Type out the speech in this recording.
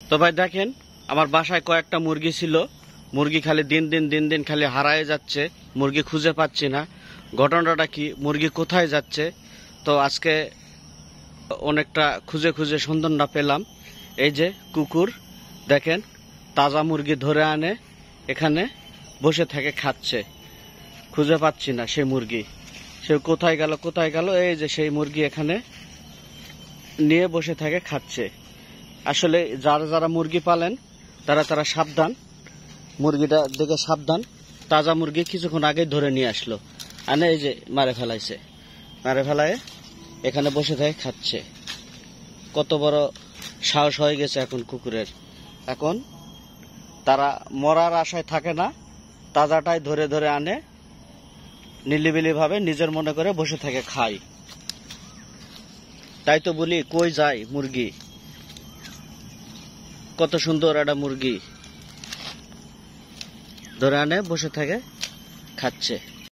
তো ভাই দেখেন, আমার বাসায় কয়েকটা মুরগি ছিল। মুরগি খালি দিন দিন খালি হারায় যাচ্ছে, মুরগি খুঁজে পাচ্ছি না। ঘটনাটা কি, মুরগি কোথায় যাচ্ছে? তো আজকে অনেকটা খুঁজে খুঁজে সন্ধানটা পেলাম। এই যে কুকুর, দেখেন তাজা মুরগি ধরে আনে, এখানে বসে থাকে খাচ্ছে। খুঁজে পাচ্ছি না সেই মুরগি, সে কোথায় গেল। এই যে সেই মুরগি এখানে নিয়ে বসে থাকে খাচ্ছে। আসলে যারা মুরগি পালেন তারা সাবধান, মুরগিটা দেখে সাবধান। তাজা মুরগি কিছুক্ষণ আগে ধরে নিয়ে আসলো, আনে এই যে মারে ফেলায় এখানে বসে থাকে খাচ্ছে। কত বড় সাহস হয়ে গেছে এখন কুকুরের। এখন তারা মরার আশায় থাকে না, তাজাটাই ধরে আনে, নিলিবিলি ভাবে নিজের মনে করে বসে থাকে খায়। তাই তো বলি, কই যায় মুরগি? কত সুন্দর একটা মুরগি ধরে আনে, বসে থাকে খাচ্ছে।